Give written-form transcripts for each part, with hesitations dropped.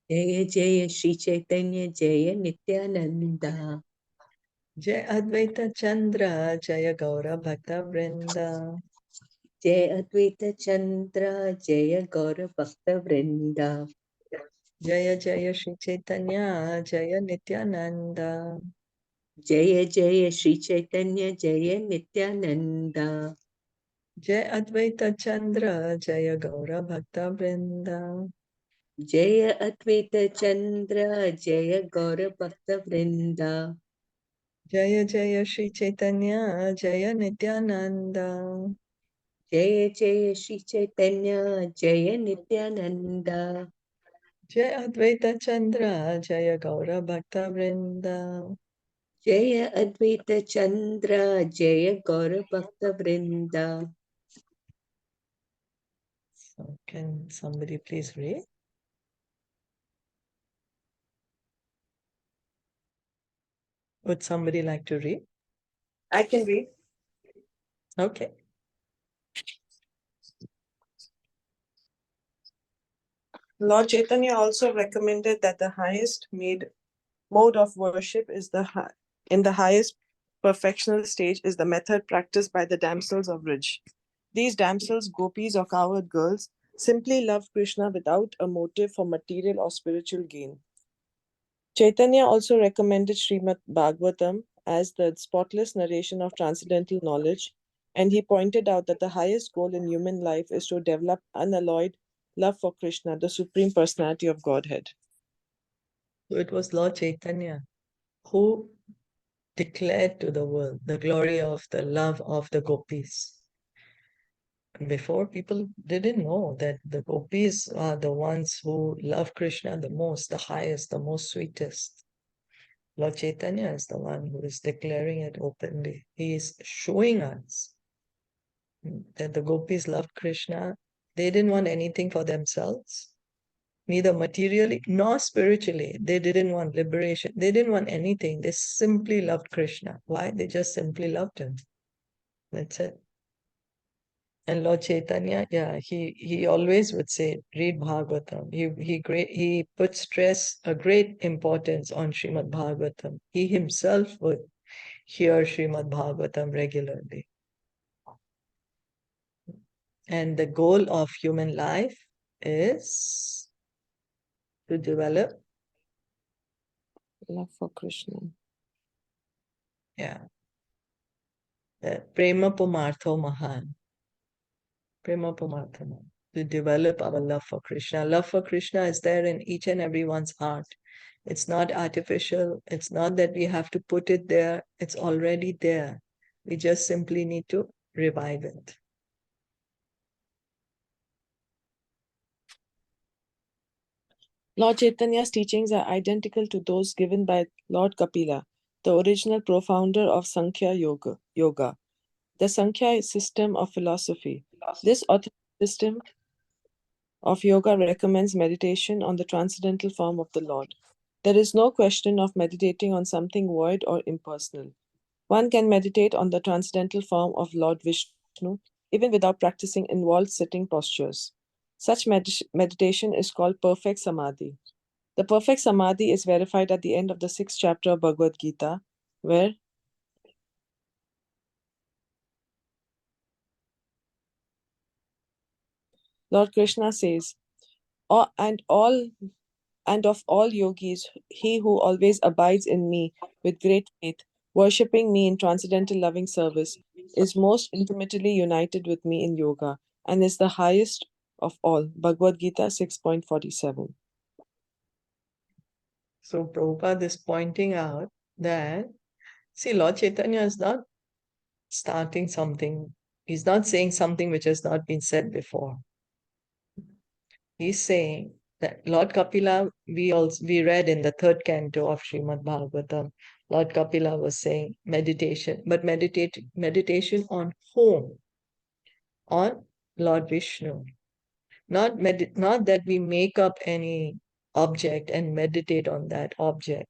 Jaya Jaya Shri Chaitanya Jaya Nityananda. Jai Advaita Chandra Jaya Gaura Bhakta Vrinda. Jaya Advaita Chandra Jaya Gaura Bhakta Vrinda. Jaya Jaya Shri Chaitanya Jaya Nityananda. Jaya Jaya Shri Chaitanya Jaya Nityananda. Jai Advaita Chandra Jaya Gaura Bhakta Vrinda. Jaya Advaita Chandra Jaya Gaura Bhakta Vrinda. Jaya Jaya Shri Chaitanya Jaya Nityananda. Jaya Jaya Shri Chaitanya Jaya Nityananda. Jai Advaita Chandra Jaya Gaura Bhakta Vrinda. Jaya Advaita Chandra Jaya Gaura Bhakta Vrinda. So can somebody please read? Would somebody like to read? I can read. Okay. Lord Chaitanya also recommended that the highest mode of worship is in the highest perfectional stage is the method practiced by the damsels of Vrij. These damsels, gopis or cowherd girls, simply love Krishna without a motive for material or spiritual gain. Chaitanya also recommended Srimad Bhagavatam as the spotless narration of transcendental knowledge, and he pointed out that the highest goal in human life is to develop unalloyed love for Krishna, the Supreme Personality of Godhead. So it was Lord Chaitanya who declared to the world the glory of the love of the gopis. Before, people didn't know that the gopis are the ones who love Krishna the most, the highest, the most sweetest. Lord Chaitanya is the one who is declaring it openly. He is showing us that the gopis loved Krishna. They didn't want anything for themselves, neither materially nor spiritually. They didn't want liberation. They didn't want anything. They simply loved Krishna. Why? They just simply loved him. That's it. And Lord Chaitanya, yeah, he always would say, read Bhagavatam. He put a great importance on Srimad Bhagavatam. He himself would hear Srimad Bhagavatam regularly. And the goal of human life is to develop Love for Krishna. Yeah. Prema Pumartho Mahan. Prema Pumartho Mahan. To develop our love for Krishna. Love for Krishna is there in each and everyone's heart. It's not artificial. It's not that we have to put it there. It's already there. We just simply need to revive it. Lord Chaitanya's teachings are identical to those given by Lord Kapila, the original profounder of Sankhya Yoga, the Sankhya system of philosophy. This system of yoga recommends meditation on the transcendental form of the Lord. There is no question of meditating on something void or impersonal. One can meditate on the transcendental form of Lord Vishnu even without practicing involved sitting postures. Such meditation is called perfect samadhi. The perfect samadhi is verified at the end of the 6th chapter of Bhagavad Gita, where Lord Krishna says, and of all yogis, he who always abides in me with great faith, worshipping me in transcendental loving service, is most intimately united with me in yoga and is the highest of all. Bhagavad Gita 6.47. So Prabhupada is pointing out that, see, Lord Chaitanya is not starting something. He's not saying something which has not been said before. He's saying that Lord Kapila, we read in the 3rd canto of Srimad Bhagavatam, Lord Kapila was saying meditation, but meditation on whom? On Lord Vishnu. Not that we make up any object and meditate on that object,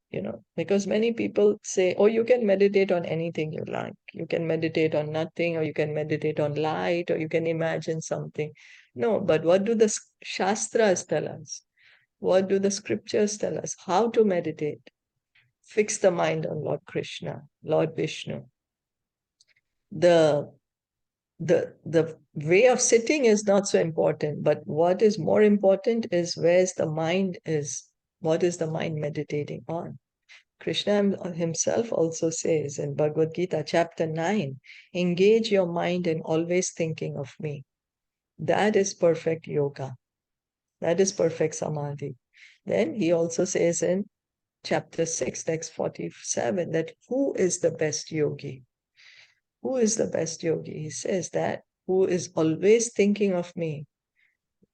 because many people say, oh, you can meditate on anything you like. You can meditate on nothing, or you can meditate on light, or you can imagine something. No, but what do the Shastras tell us? What do the scriptures tell us? How to meditate? Fix the mind on Lord Krishna, Lord Vishnu. The way of sitting is not so important, but what is more important is where's the mind is. What is the mind meditating on? Krishna himself also says in Bhagavad Gita, chapter 9, engage your mind in always thinking of me. That is perfect yoga. That is perfect samadhi. Then he also says in chapter 6, text 47, that who is the best yogi? Who is the best yogi? He says that who is always thinking of me,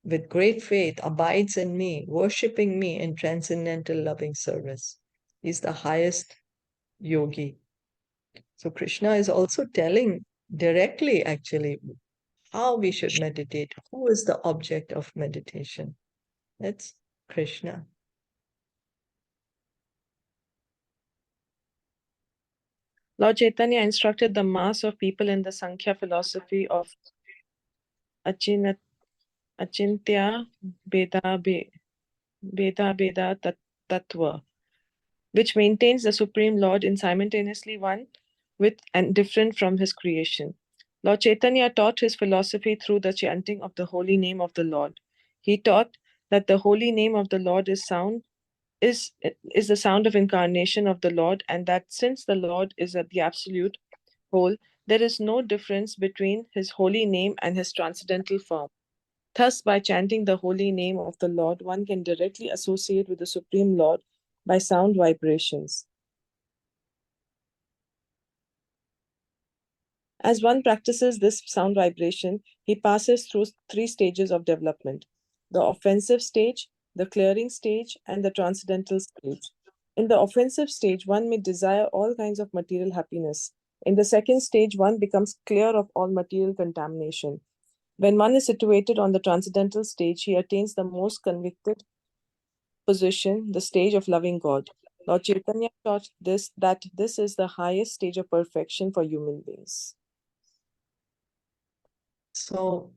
with great faith, abides in me, worshipping me in transcendental loving service. He's the highest yogi. So Krishna is also telling directly, actually, how we should meditate. Who is the object of meditation? That's Krishna. Lord Chaitanya instructed the mass of people in the Sankhya philosophy of Achintya Beda Tattva, which maintains the Supreme Lord in simultaneously one with and different from his creation. Lord Chaitanya taught his philosophy through the chanting of the holy name of the Lord. He taught that the holy name of the Lord is the sound of incarnation of the Lord, and that since the Lord is at the absolute whole, there is no difference between his holy name and his transcendental form. Thus, by chanting the holy name of the Lord, one can directly associate with the Supreme Lord by sound vibrations. As one practices this sound vibration, he passes through 3 stages of development: the offensive stage, the clearing stage, and the transcendental stage. In the offensive stage, one may desire all kinds of material happiness. In the second stage, one becomes clear of all material contamination. When one is situated on the transcendental stage, he attains the most convicted position, the stage of loving God. Lord Chaitanya taught that this is the highest stage of perfection for human beings. So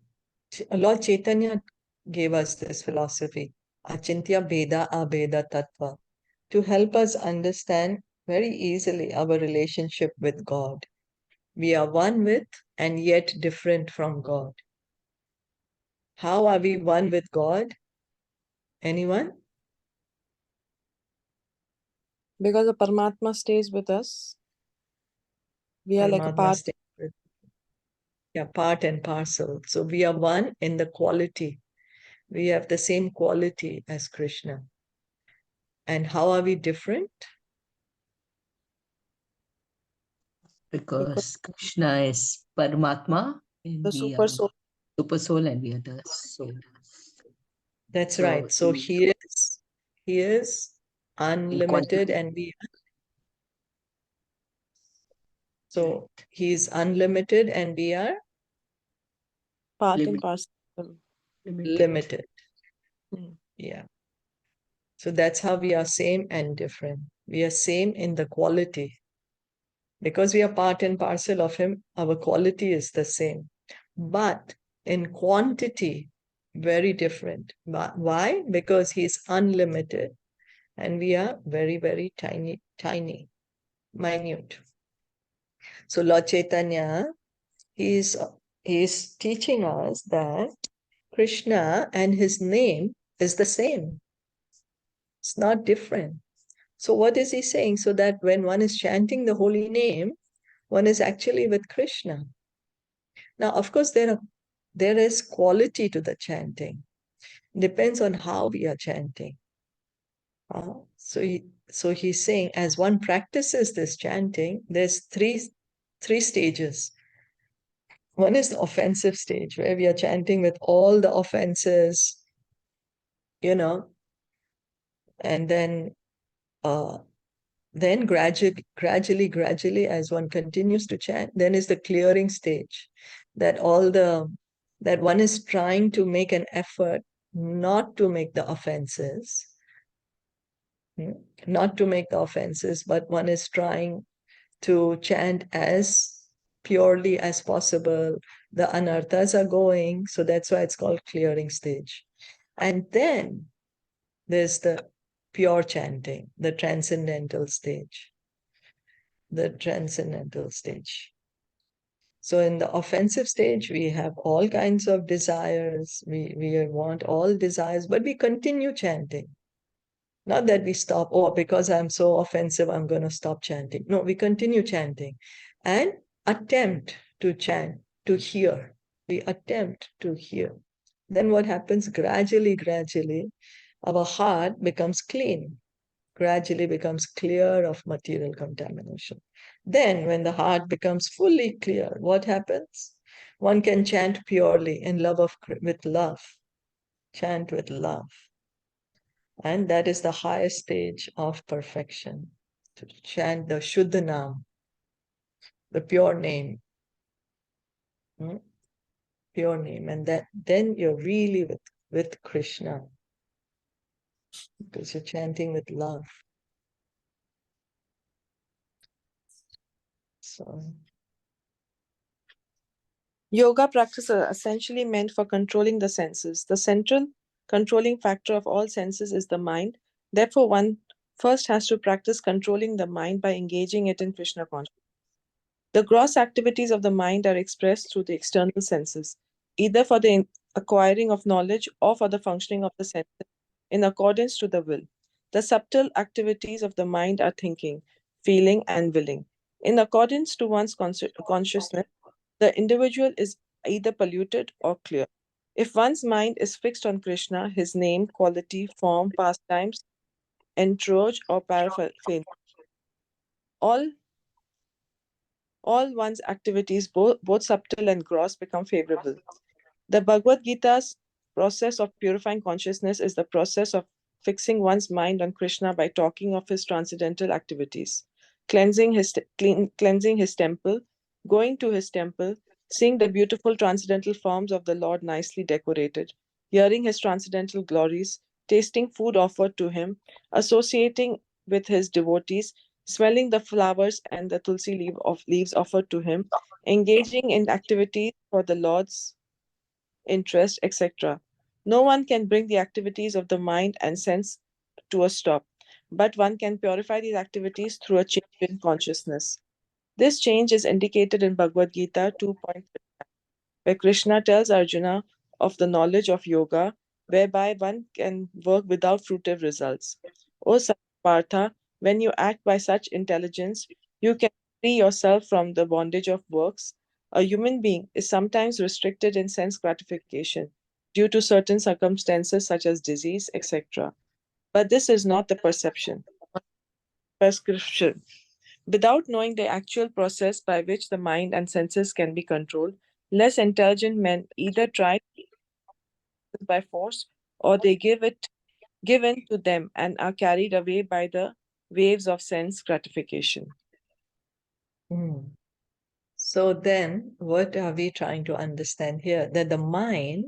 Lord Chaitanya gave us this philosophy, Achintya Beda Abeda Tattva, to help us understand very easily our relationship with God. We are one with and yet different from God. How are we one with God? Anyone? Because the Paramatma stays with us, we are like a Paramatma part. stays with, yeah, part and parcel. So we are one in the quality. We have the same quality as Krishna. And how are we different? Because Krishna is Paramatma and The we super are soul. super soul and we are the soul. That's So right. So in he is unlimited quantity, and we so he's unlimited and we are Part and limit, parcel. limited. limited. Hmm. Yeah. So that's how we are same and different. We are same in the quality. Because we are part and parcel of him, our quality is the same. But in quantity, very different. Why? Because he's unlimited and we are very, very tiny, minute. So Lord Chaitanya, he's teaching us that Krishna and his name is the same. It's not different. So what is he saying? So that when one is chanting the holy name, one is actually with Krishna. Now, of course, there is quality to the chanting. Depends on how we are chanting. So he's saying, as one practices this chanting, there's three stages. One is the offensive stage, where we are chanting with all the offenses, and then gradually, as one continues to chant, then is the clearing stage, that one is trying to make an effort not to make the offenses, but one is trying to chant as purely as possible, the anarthas are going. So that's why it's called clearing stage. And then there's the pure chanting, the transcendental stage. The transcendental stage. So in the offensive stage, we have all kinds of desires. We want all desires, but we continue chanting. Not that we stop, oh, because I'm so offensive, I'm going to stop chanting. No, we continue chanting and attempt to chant, to hear. We attempt to hear. Then what happens? Gradually, our heart becomes clean, gradually becomes clear of material contamination. Then when the heart becomes fully clear, what happens? One can chant purely in love with love. Chant with love. And that is the highest stage of perfection, to chant the Shuddha Nam, the pure name. Pure name. And then you're really with Krishna, because you're chanting with love. So Yoga practice are essentially meant for controlling the senses. The central controlling factor of all senses is the mind. Therefore, one first has to practice controlling the mind by engaging it in Krishna consciousness. The gross activities of the mind are expressed through the external senses, either for the acquiring of knowledge or for the functioning of the senses in accordance to the will. The subtle activities of the mind are thinking, feeling, and willing. In accordance to one's consciousness, the individual is either polluted or clear. If one's mind is fixed on Krishna, his name, quality, form, pastimes, entourage, or paraphernalia, all one's activities, both subtle and gross, become favorable. The Bhagavad Gita's process of purifying consciousness is the process of fixing one's mind on Krishna by talking of his transcendental activities, cleansing his temple, going to his temple, seeing the beautiful transcendental forms of the Lord nicely decorated, hearing his transcendental glories, tasting food offered to him, associating with his devotees, smelling the flowers and the tulsi leaves offered to him, engaging in activities for the Lord's interest, etc. No one can bring the activities of the mind and sense to a stop, but one can purify these activities through a change in consciousness. This change is indicated in Bhagavad Gita 2.3, where Krishna tells Arjuna of the knowledge of yoga, whereby one can work without fruitive results. O Partha, when you act by such intelligence, you can free yourself from the bondage of works. A human being is sometimes restricted in sense gratification due to certain circumstances such as disease, etc. But this is not the prescription. Without knowing the actual process by which the mind and senses can be controlled, less intelligent men either try by force or they give it given to them and are carried away by the waves of sense gratification. So then, what are we trying to understand here? That the mind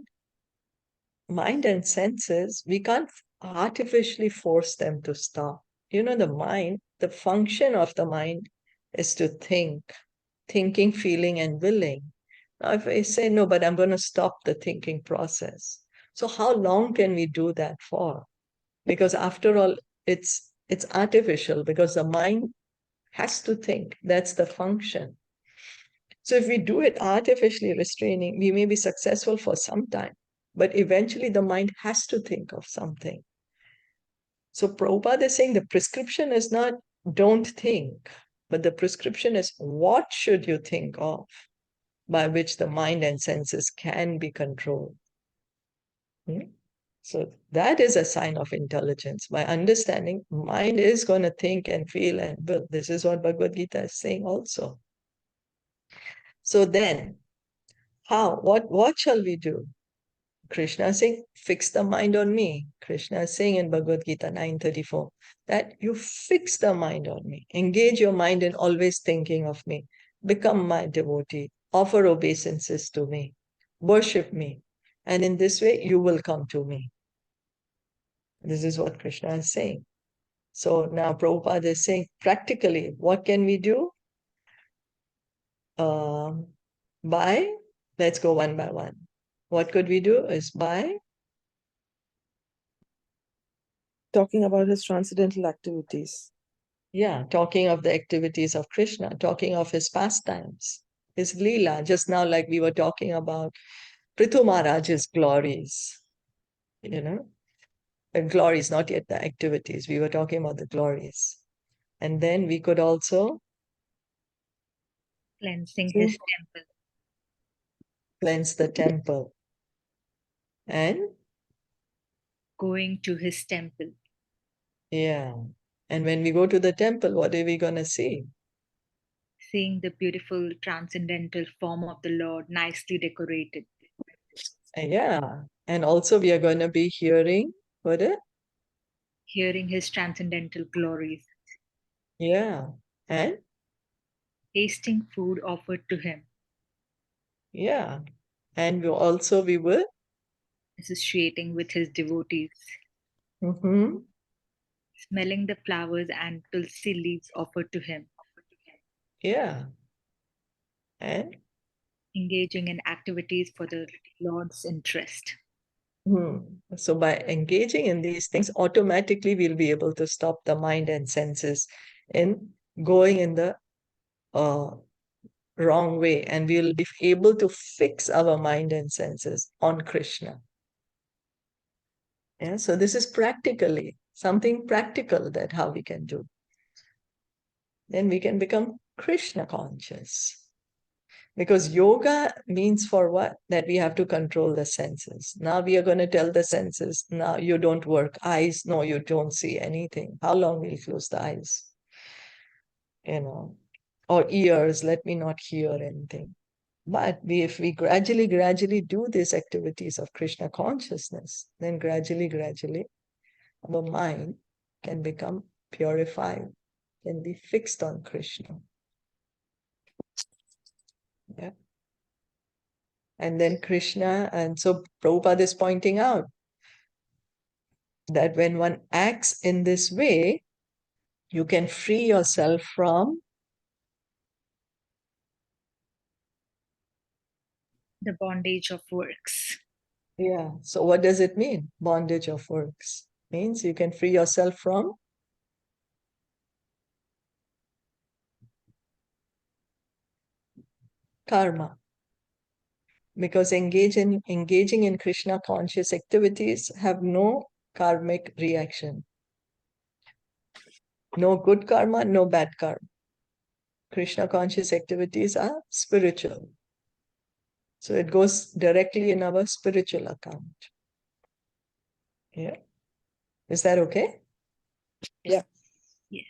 and senses, we can't artificially force them to stop. The mind, the function of the mind is to think, thinking, feeling, and willing. Now, if I say, no, but I'm going to stop the thinking process. So how long can we do that for? Because after all, it's artificial, because the mind has to think. That's the function. So if we do it artificially restraining, we may be successful for some time, but eventually the mind has to think of something. So Prabhupada is saying the prescription is not don't think, but the prescription is what should you think of by which the mind and senses can be controlled. So that is a sign of intelligence. By understanding, mind is going to think and feel and will. This is what Bhagavad Gita is saying also. So then, how? What shall we do? Krishna is saying, fix the mind on me. Krishna is saying in Bhagavad Gita 9:34 that you fix the mind on me. Engage your mind in always thinking of me. Become my devotee. Offer obeisances to me. Worship me. And in this way, you will come to me. This is what Krishna is saying. So now Prabhupada is saying, practically, what can we do? By Let's go one by one. What could we do is by Talking about his transcendental activities. yeah, talking of the activities of Krishna, talking of his pastimes, his Leela, just now like we were talking about Prithu Maharaj's glories, you know, the glories, not yet the activities. We were talking about the glories. And then we could also cleansing his temple. cleanse the temple and Going to his temple. yeah. And when we go to the temple, what are we going to see? Seeing the beautiful transcendental form of the Lord nicely decorated. Yeah. And also we are going to be hearing what it? Hearing his transcendental glories. Yeah. And Tasting food offered to him. yeah. And we will Associating with his devotees. Smelling the flowers and tulsi leaves offered to him. Yeah. And Engaging in activities for the Lord's interest. so by engaging in these things, automatically we'll be able to stop the mind and senses in going in the wrong way, and we'll be able to fix our mind and senses on Krishna. Yeah, so this is practically something practical that how we can do. Then we can become Krishna conscious. Because yoga means for what? That we have to control the senses. Now we are going to tell the senses, now you don't work. Eyes, no, you don't see anything. How long will you close the eyes? You know, or ears, let me not hear anything. But if we gradually do these activities of Krishna consciousness, then gradually, our mind can become purified, can be fixed on Krishna. Yeah. And then Krishna, and so Prabhupada is pointing out that when one acts in this way, you can free yourself from The bondage of works. yeah. So what does it mean? Bondage of works means you can free yourself from karma. Because engaging in Krishna conscious activities have no karmic reaction. No good karma, no bad karma. Krishna conscious activities are spiritual. So it goes directly in our spiritual account. Yeah. Is that okay? Yeah. Yes.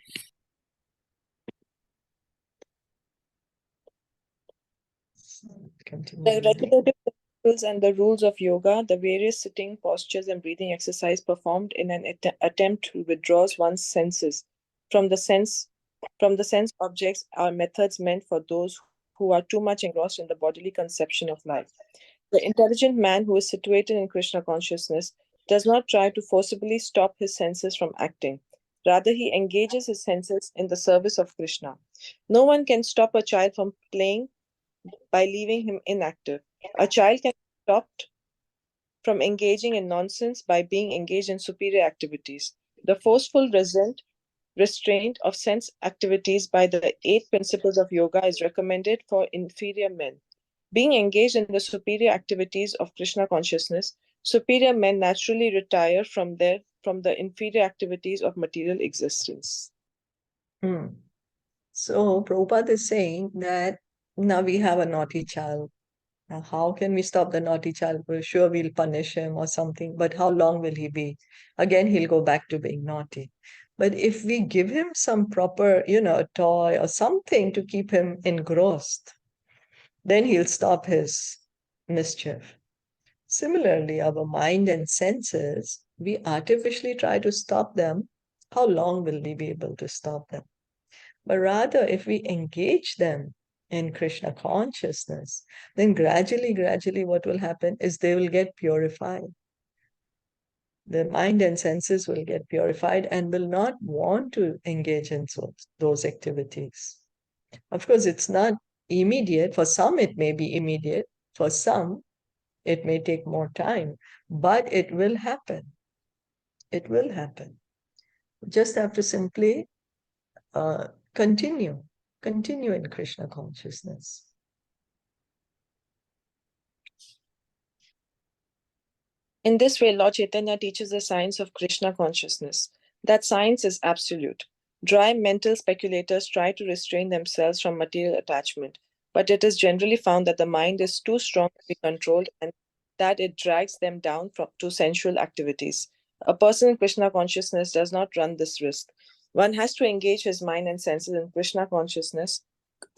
Continue. The repetitive principles and the rules of yoga, the various sitting postures and breathing exercise performed in an attempt to withdraw one's senses from the sense objects are methods meant for those who are too much engrossed in the bodily conception of life. The intelligent man who is situated in Krishna consciousness does not try to forcibly stop his senses from acting. Rather, he engages his senses in the service of Krishna. No one can stop a child from playing by leaving him inactive. A child can be stopped from engaging in nonsense by being engaged in superior activities. The forceful restraint of sense activities by the 8 principles of yoga is recommended for inferior men. Being engaged in the superior activities of Krishna consciousness, superior men naturally retire from the inferior activities of material existence. So Prabhupada is saying that now we have a naughty child. Now, how can we stop the naughty child? We're sure we'll punish him or something, but how long will he be? Again, he'll go back to being naughty. But if we give him some proper, a toy or something to keep him engrossed, then he'll stop his mischief. Similarly, our mind and senses, we artificially try to stop them. How long will we be able to stop them? But rather, if we engage them in Krishna consciousness, then gradually, what will happen is they will get purified. The mind and senses will get purified and will not want to engage in those activities. Of course, it's not immediate. For some, it may be immediate. For some, it may take more time, but it will happen. It will happen. Just have to simply continue in Krishna consciousness. In this way, Lord Chaitanya teaches the science of Krishna consciousness. That science is absolute. Dry mental speculators try to restrain themselves from material attachment, but it is generally found that the mind is too strong to be controlled and that it drags them down to sensual activities. A person in Krishna consciousness does not run this risk. One has to engage his mind and senses in Krishna consciousness,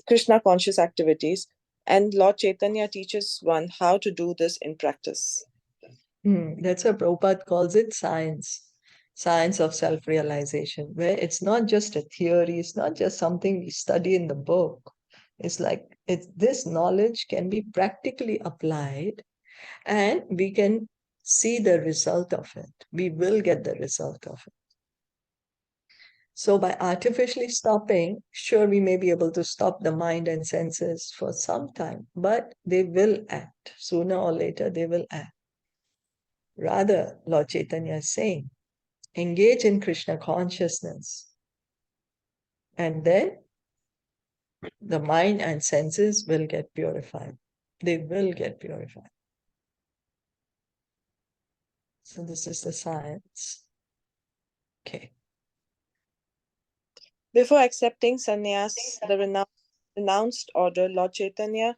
Krishna conscious activities, and Lord Chaitanya teaches one how to do this in practice. That's what Prabhupada calls it science of self-realization, where it's not just a theory, it's not just something we study in the book. It's like this knowledge can be practically applied and we can see the result of it. We will get the result of it. So by artificially stopping, sure, we may be able to stop the mind and senses for some time, but they will act. Sooner or later, they will act. Rather, Lord Chaitanya is saying, engage in Krishna consciousness. And then the mind and senses will get purified. They will get purified. So this is the science. Okay. Before accepting sannyas, the renounced order, Lord Chaitanya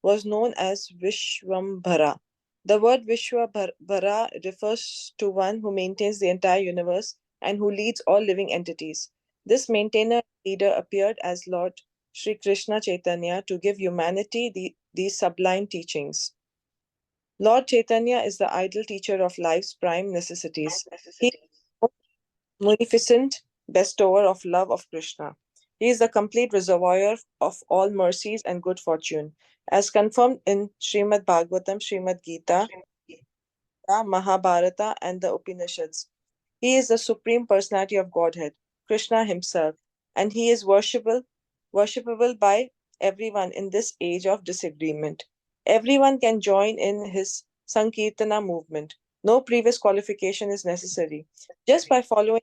was known as Vishwambhara. The word Vishwambhara refers to one who maintains the entire universe and who leads all living entities. This maintainer leader appeared as Lord Sri Krishna Chaitanya to give humanity these sublime teachings. Lord Chaitanya is the ideal teacher of life's prime necessities. He is the munificent bestower of love of Krishna. He is the complete reservoir of all mercies and good fortune, as confirmed in Srimad Bhagavatam, Srimad Gita, Mahabharata, and the Upanishads. He is the Supreme Personality of Godhead, Krishna himself, and he is worshipable by everyone in this age of disagreement. Everyone can join in his Sankirtana movement. No previous qualification is necessary. Just by following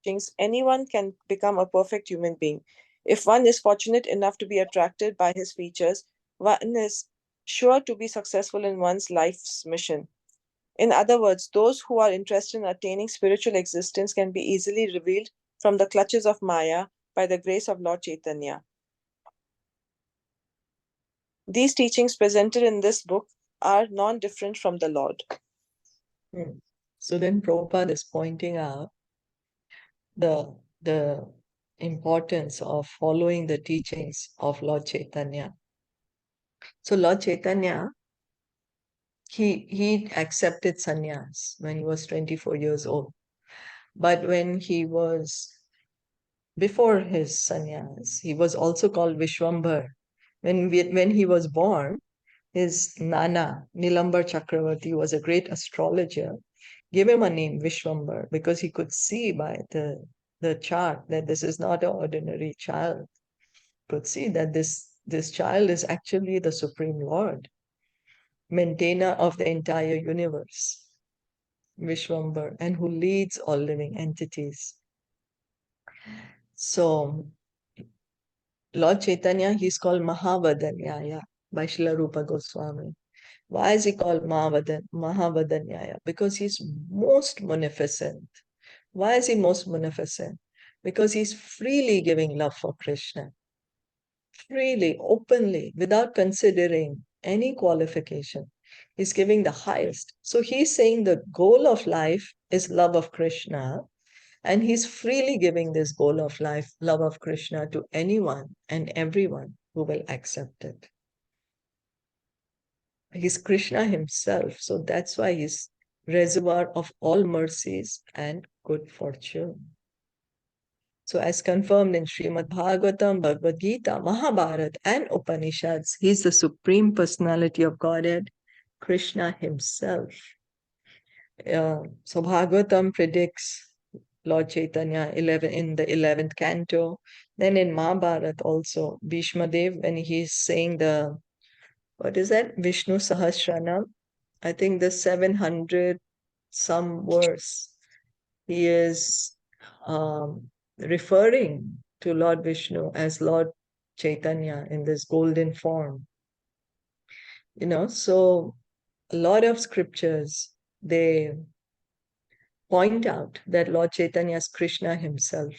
teachings, anyone can become a perfect human being. If one is fortunate enough to be attracted by his features, one is sure to be successful in one's life's mission. In other words, those who are interested in attaining spiritual existence can be easily revealed from the clutches of Maya by the grace of Lord Chaitanya. These teachings presented in this book are non-different from the Lord. So then Prabhupada is pointing out the importance of following the teachings of Lord Chaitanya. So Lord Chaitanya, he accepted sannyas when he was 24 years old. But when he was, before his sannyas, he was also called Vishwambhar. When he was born, his Nana, Nilambar Chakravarti, was a great astrologer, gave him a name Vishwambhar because he could see by the chart that this is not an ordinary child. Could see that this child is actually the Supreme Lord, maintainer of the entire universe, Vishwambhar, and who leads all living entities. So Lord Chaitanya, he's called Mahavadanyaya by Srila Rupa Goswami. Why is he called Mahavadanyaya? Because he's most munificent. Why is he most munificent? Because he's freely giving love for Krishna. Freely, openly, without considering any qualification. He's giving the highest. So he's saying the goal of life is love of Krishna. And he's freely giving this goal of life, love of Krishna, to anyone and everyone who will accept it. He's Krishna himself. So that's why he's reservoir of all mercies and good fortune. So as confirmed in Srimad Bhagavatam, Bhagavad Gita, Mahabharata, and Upanishads, he's the Supreme Personality of Godhead, Krishna himself. So Bhagavatam predicts Lord Chaitanya in the 11th canto. Then in Mahabharata also, Bhishma Dev, when he's saying the what is that? Vishnu Sahasranam. I think the 700 some verse, he is referring to Lord Vishnu as Lord Caitanya in this golden form. So a lot of scriptures, they point out that Lord Chaitanya is Krishna himself.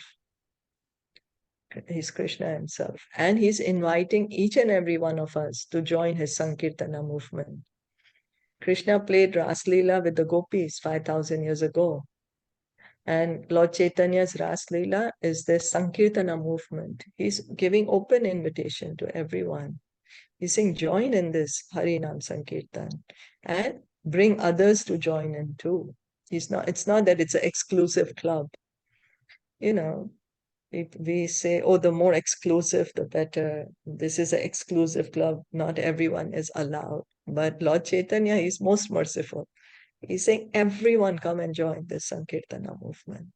He's Krishna himself. And he's inviting each and every one of us to join his Sankirtana movement. Krishna played Ras Leela with the gopis 5,000 years ago. And Lord Chaitanya's Ras Leela is this Sankirtana movement. He's giving open invitation to everyone. He's saying, join in this Harinam Sankirtan and bring others to join in too. It's not that it's an exclusive club. We say, oh, the more exclusive, the better. This is an exclusive club. Not everyone is allowed. But Lord Chaitanya is most merciful. He's saying, everyone come and join this Sankirtana movement.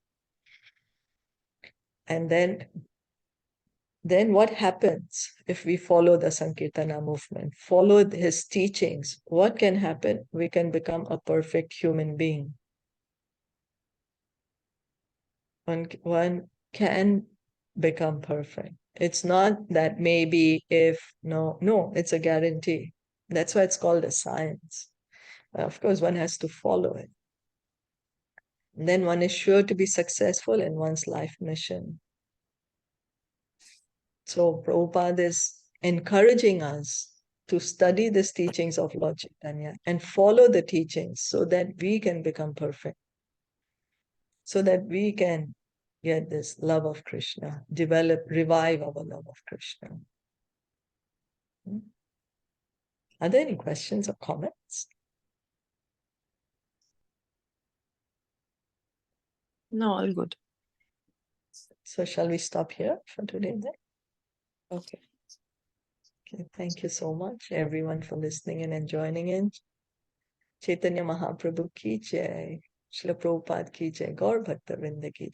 And then what happens if we follow the Sankirtana movement, follow his teachings? What can happen? We can become a perfect human being. One can become perfect. It's not that maybe if, no, it's a guarantee. That's why it's called a science. Of course, one has to follow it. And then one is sure to be successful in one's life mission. So Prabhupada is encouraging us to study these teachings of Lord Chaitanya and follow the teachings so that we can become perfect. So that we can get this love of Krishna, revive our love of Krishna. Are there any questions or comments? No, all good. So shall we stop here for today then? Okay. Okay, thank you so much everyone for listening in and joining in. Chaitanya Mahaprabhu ki jai, Srila Prabhupada ki jai, Gaur Bhakta Vrinda ki jai.